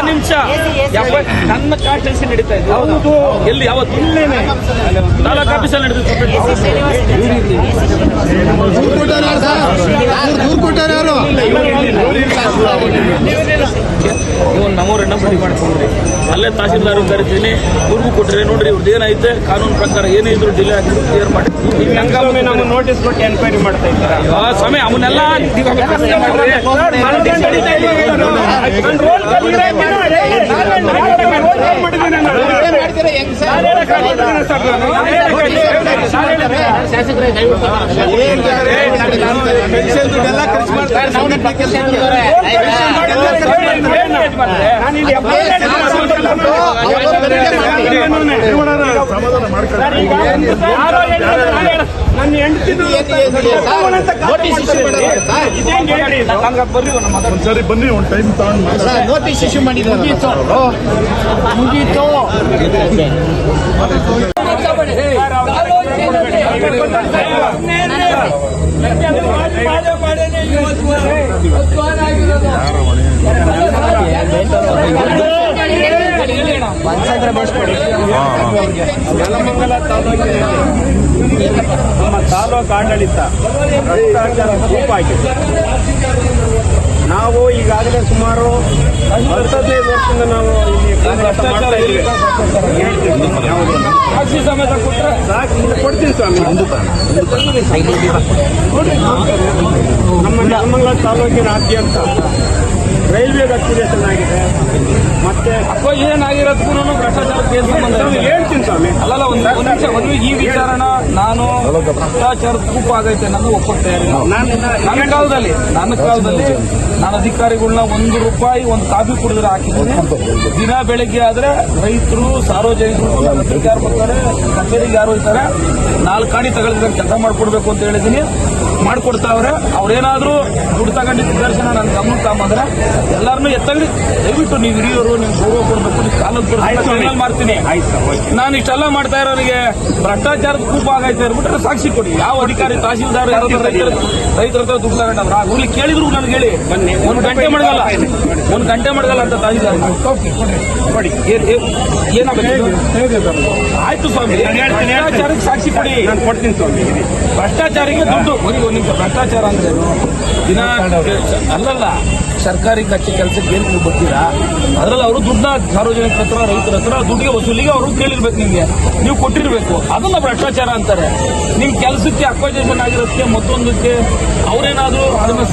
ನಿಮಿಷ ನನ್ನ ಕಾನ್ಸ್ಟಿಟ್ಯೂನ್ಸಿ ನಡೀತಾ ಇದೆ. ಎಲ್ಲಿ ಯಾವತ್ತು ತಾಲೂಕು ಆಫೀಸಲ್ಲಿ ನಡೆದಿತ್ತು. ನೀವು ನಮ್ಮವ್ರ ರೆಡಿ ಮಾಡ್ಕೊಂಡ್ರಿ, ಅಲ್ಲೇ ತಹಸೀಲ್ದಾರ್ ಕರಿತೀನಿ, ಊರಿಗೂ ಕೊಟ್ಟರೆ ನೋಡ್ರಿ ಇವ್ರದ್ದು ಏನೈತೆ ಕಾನೂನು ಪ್ರಕಾರ ಏನೇ ಇದ್ರು ಡಿಲೇ ಆಗಿದ್ರು ಕ್ಲಿಯರ್ ಮಾಡಿ. ನಮ್ಗೆ ನೋಟಿಸ್ ಕೊಟ್ಟು ಎನ್ಕ್ವೈರಿ ಮಾಡ್ತಾ ಇದ್ದಾರೆ ಸ್ವಾಮಿ. ಅವನ್ನೆಲ್ಲ ನನ್ನ ಹೆಂಡತಿದು ಒಂದ್ಸರಿ ಬನ್ನಿ, ಒಂದು ಟೈಮ್ ತಗೊಂಡು ನೋಟಿಸ್ ಇಶ್ಯೂ ಮಾಡಿದ್ರು. ಮುಗೀತು. ನೆಲಮಂಗಲ ತಾಲೂಕಿನ ನಮ್ಮ ತಾಲೂಕು ಆಡಳಿತ ಭ್ರಷ್ಟಾಚಾರ ಕೂಪಾಗಿದೆ. ನಾವು ಈಗಾಗಲೇ ಸುಮಾರು 15 ವರ್ಷದಿಂದ ನಾವು ಇಲ್ಲಿ ಮಾಡ್ತಾ ಇದ್ದೀವಿ. ಕೊಡ್ತೀನಿ ಸ್ವಾಮಿ. ನಮ್ಮ ನೆಲಮಂಗಲ ತಾಲೂಕಿನಾದ್ಯಂತ ರೈಲ್ವೆ ಅಕ್ವಿಜೇಷನ್ ಆಗಿದೆ. ಮತ್ತೆ ಏನಾಗಿರೋದಕ್ಕೂ ಭ್ರಷ್ಟಾಚಾರ ಕೇಸ್ ಹೇಳ್ತೀನಿ ಸ್ವಾಮಿ. ಅಲ್ಲಲ್ಲ, ಒಂದು ನಿಮಿಷ. ಈ ವಿಚಾರನ ನಾನು ಭ್ರಷ್ಟಾಚಾರದ ಕೂಪ ಆಗೈತೆ ನಾನು ಒಪ್ಪಕ್ಕೆ ತಯಾರಿಲ್ಲ. ನನ್ನ ಕಾಲದಲ್ಲಿ ನಾನು ಅಧಿಕಾರಿಗಳನ್ನ ₹1 ಒಂದು ಕಾಫಿ ಕುಡಿದ್ರೆ ಹಾಕಿದ್ದೀನಿ. ದಿನ ಬೆಳಿಗ್ಗೆ ಆದ್ರೆ ರೈತರು, ಸಾರ್ವಜನಿಕರು ಯಾರು ಬರ್ತಾರೆ, ಕಚೇರಿಗೆ ಯಾರು ಹೋಗ್ತಾರೆ, 4 ಗಾಡಿ ತಗೊಳ್ಳಿದ್ರೆ ಕೆಲಸ ಮಾಡ್ಕೊಡ್ಬೇಕು ಅಂತ ಹೇಳಿದೀನಿ. ಮಾಡ್ಕೊಡ್ತಾವ್ರೆ. ಅವ್ರೇನಾದ್ರೂ ದುಡ್ಡು ತಗೊಂಡಿದ್ದ ದರ್ಶನ ನನ್ನ ಗಮನ ತಗೊಂಡ್ರೆ ಎಲ್ಲಾರನ್ನೂ ಎತ್ತಂಗಿ ದಯವಿಟ್ಟು ನೀವು ಹಿರಿಯರು ನಿಮ್ಗೆ ಗೌರವ ಕೊಡ್ಬೇಕು, ನೀವು ಕಾಲದ ಮಾಡ್ತೀನಿ. ನಾನು ಇಷ್ಟೆಲ್ಲ ಮಾಡ್ತಾ ಇರೋರಿಗೆ ಭ್ರಷ್ಟಾಚಾರದ ಕೂಪ ಆಗೈತೆ ಅಂದ್ಬಿಟ್ರೆ ಸಾಕ್ಷಿ ಕೊಡಿ. ಯಾವ ಅಧಿಕಾರಿ, ತಹಸೀಲ್ದಾರ್ ರೈತರ ಹತ್ರ ದುಡ್ಡು ತಗೊಂಡವ್ರ ಇಲ್ಲಿ ಕೇಳಿದ್ರು ನನಗೆ ಹೇಳಿ. ಒಂದು ಗಂಟೆ ಮಡಗಲ್ಲ ಅಂತ ತಹಸೀಲ್ದಾರ್ ಕೊಡಿ. ಏನಾಗಬೇಕು? ಆಯ್ತು ಸ್ವಾಮಿ, ಭ್ರಷ್ಟಾಚಾರಕ್ಕೆ ಸಾಕ್ಷಿ ಕೊಡಿ. ನಾನು ಕೊಡ್ತೀನಿ ಸ್ವಾಮಿ. ಭ್ರಷ್ಟಾಚಾರಿಗೆ ದುಡ್ಡು ಒಂದು ನಿಮಿಷ. ಭ್ರಷ್ಟಾಚಾರ ಅಂದ್ರೆ ದಿನ ಅಲ್ಲಲ್ಲ, ಸರ್ಕಾರಿ ಕಚ್ಚೆ ಕೆಲಸಕ್ಕೆ ಏನು ನೀವು ಬರ್ತೀರಾ? ಅದರಲ್ಲಿ ಅವರು ದುಡ್ಡನ್ನ ಸಾರ್ವಜನಿಕರ ಹತ್ರ, ರೈತರ ಹತ್ರ ದುಡ್ಡಿಗೆ ವಸೂಲಿಗೆ ಅವರು ಕೇಳಿರ್ಬೇಕು, ನಿಮಗೆ ನೀವು ಕೊಟ್ಟಿರ್ಬೇಕು. ಅದನ್ನ ಭ್ರಷ್ಟಾಚಾರ ಅಂತಾರೆ. ನಿಮ್ ಕೆಲಸಕ್ಕೆ ಅಕ್ವೈಜೇಷನ್ ಆಗಿರೋದಕ್ಕೆ ಮತ್ತೊಂದಕ್ಕೆ ಅವರೇನಾದ್ರೂ ಅದನ್ನ